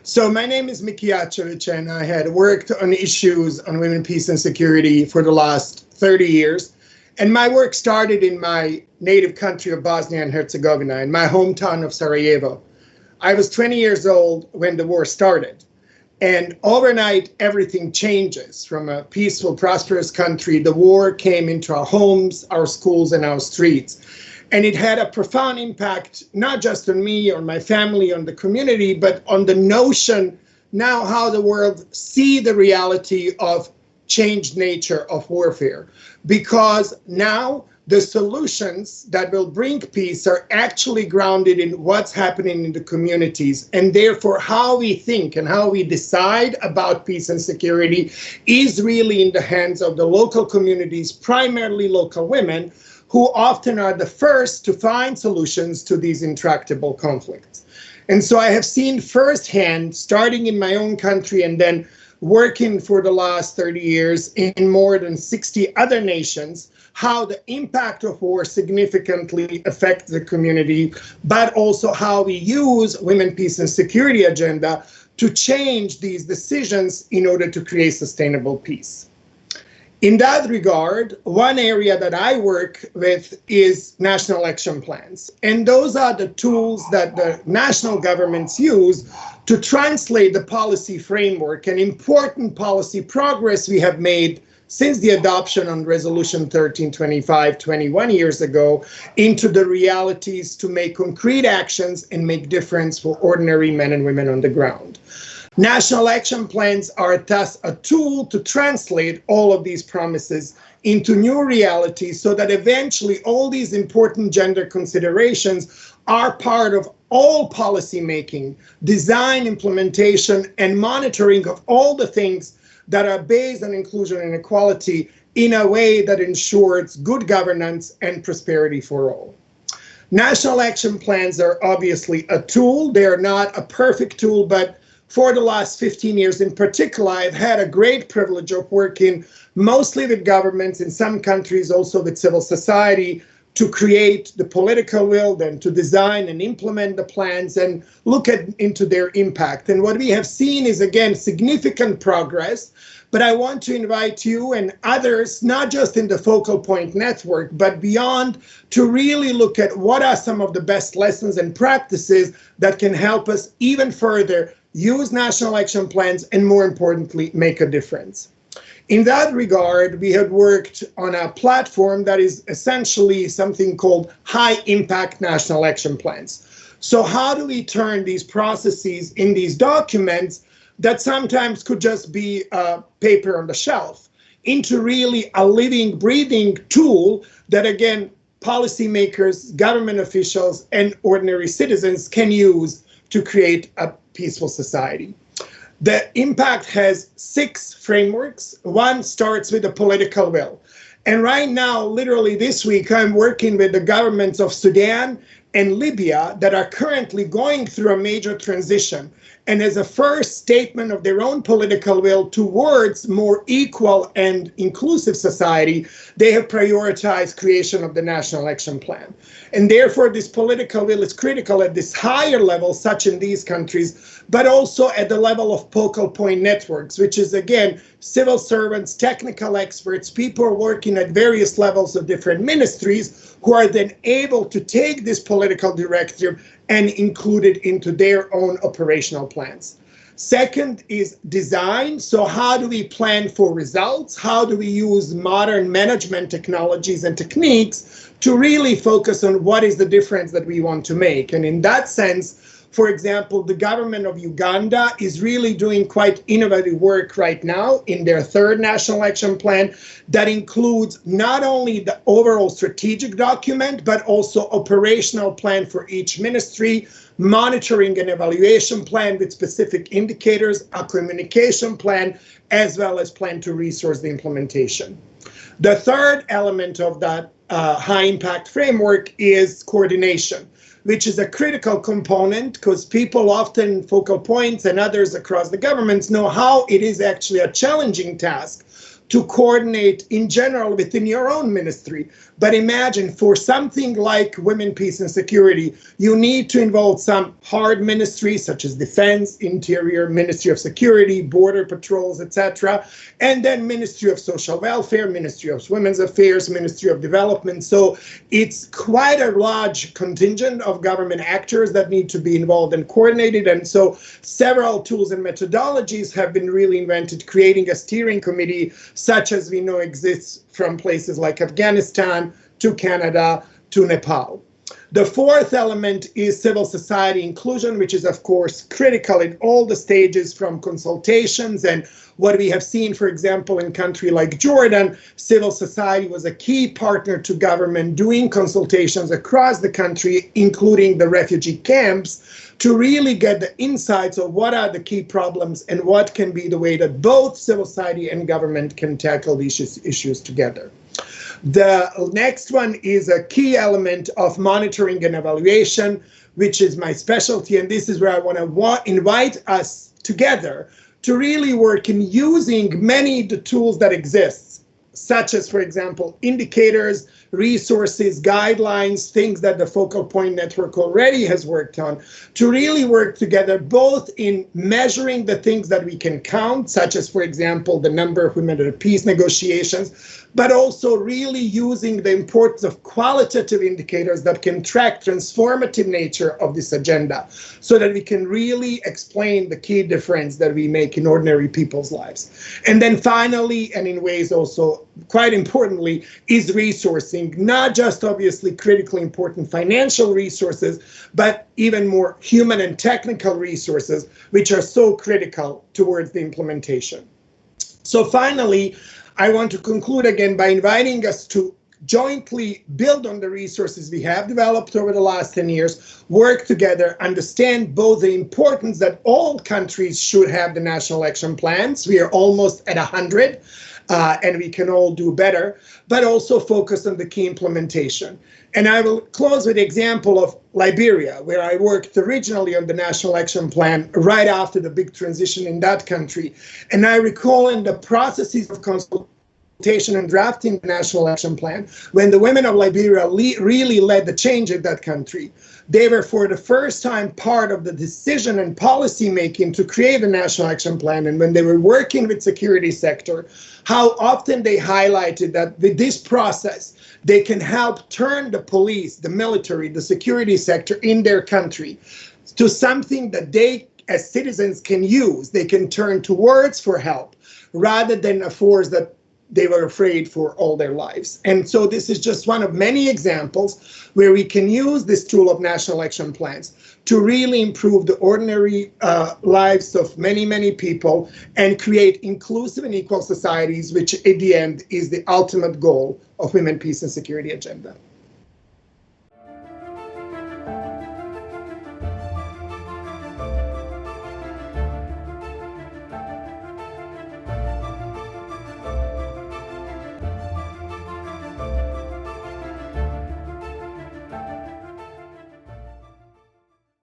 So my name is Miki, and I had worked on issues on women, peace, and security for the last 30 years. And my work started in my native country of Bosnia and Herzegovina, in my hometown of Sarajevo. I was 20 years old when the war started. And overnight, everything changes. From a peaceful, prosperous country, the war came into our homes, our schools, and our streets. And it had a profound impact, not just on me or my family, on the community, but on the notion now how the world see the reality of changed nature of warfare. Because now the solutions that will bring peace are actually grounded in what's happening in the communities. And therefore, how we think and how we decide about peace and security is really in the hands of the local communities, primarily local women, who often are the first to find solutions to these intractable conflicts. And so I have seen firsthand, starting in my own country and then working for the last 30 years in more than 60 other nations, how the impact of war significantly affects the community, but also how we use women, peace, and security agenda to change these decisions in order to create sustainable peace. In that regard, one area that I work with is national action plans. And those are the tools that the national governments use to translate the policy framework and important policy progress we have made since the adoption on Resolution 1325 21 years ago into the realities to make concrete actions and make difference for ordinary men and women on the ground. National action plans are thus a tool to translate all of these promises into new realities so that eventually all these important gender considerations are part of all policy making, design, implementation, and monitoring of all the things that are based on inclusion and equality in a way that ensures good governance and prosperity for all. National action plans are obviously a tool. They are not a perfect tool, but for the last 15 years in particular, I've had a great privilege of working mostly with governments, in some countries also with civil society, to create the political will, then to design and implement the plans and look into their impact. And what we have seen is, again, significant progress. But I want to invite you and others, not just in the Focal Point Network, but beyond, to really look at what are some of the best lessons and practices that can help us even further use national action plans and, more importantly, make a difference. In that regard, we had worked on a platform that is essentially something called high impact national action plans. So how do we turn these processes in these documents that sometimes could just be a paper on the shelf into really a living, breathing tool that, again, policymakers, government officials, and ordinary citizens can use to create a peaceful society? The impact has 6 frameworks. One starts with the political will. And right now, literally this week, I'm working with the governments of Sudan and Libya that are currently going through a major transition. And as a first statement of their own political will towards more equal and inclusive society, they have prioritized creation of the National Action Plan. And therefore, this political will is critical at this higher level, such in these countries, but also at the level of focal point networks, which is, again, civil servants, technical experts, people working at various levels of different ministries who are then able to take this political directive and include it into their own operational plans. Second is design. So how do we plan for results? How do we use modern management technologies and techniques to really focus on what is the difference that we want to make? And in that sense, for example, the government of Uganda is really doing quite innovative work right now in their 3rd National Action Plan that includes not only the overall strategic document, but also operational plan for each ministry, monitoring and evaluation plan with specific indicators, a communication plan, as well as plan to resource the implementation. The third element of that high impact framework is coordination, which is a critical component because people often, focal points and others across the governments, know how it is actually a challenging task to coordinate in general within your own ministry. But imagine for something like women, peace and security, you need to involve some hard ministries such as defense, interior, ministry of security, border patrols, etc. And then ministry of social welfare, ministry of women's affairs, ministry of development. So it's quite a large contingent of government actors that need to be involved and coordinated. And so several tools and methodologies have been really invented, creating a steering committee such as we know exists from places like Afghanistan to Canada to Nepal. The fourth element is civil society inclusion, which is, of course, critical in all the stages from consultations. And what we have seen, for example, in a country like Jordan, civil society was a key partner to government doing consultations across the country, including the refugee camps, to really get the insights of what are the key problems and what can be the way that both civil society and government can tackle these issues together. The next one is a key element of monitoring and evaluation, which is my specialty. And this is where I want to invite us together to really work in using many of the tools that exist, such as, for example, indicators, resources, guidelines, things that the Focal Point Network already has worked on, to really work together both in measuring the things that we can count, such as, for example, the number of women at peace negotiations, but also really using the importance of qualitative indicators that can track transformative nature of this agenda so that we can really explain the key difference that we make in ordinary people's lives. And then finally, and in ways also quite importantly, is resourcing, not just obviously critically important financial resources, but even more human and technical resources, which are so critical towards the implementation. So finally, I want to conclude again by inviting us to jointly build on the resources we have developed over the last 10 years, work together, understand both the importance that all countries should have the national action plans. We are almost at 100, and we can all do better, but also focus on the key implementation. And I will close with the example of Liberia, where I worked originally on the National Action Plan right after the big transition in that country. And I recall in the processes of consultation and drafting the National Action Plan, when the women of Liberia really led the change in that country, they were for the first time part of the decision and policy making to create a National Action Plan. And when they were working with security sector, how often they highlighted that with this process, they can help turn the police, the military, the security sector in their country to something that they as citizens can use. They can turn towards for help rather than a force that they were afraid for all their lives. And so this is just one of many examples where we can use this tool of national action plans to really improve the ordinary lives of many, many people and create inclusive and equal societies, which at the end is the ultimate goal of Women, Peace and Security agenda.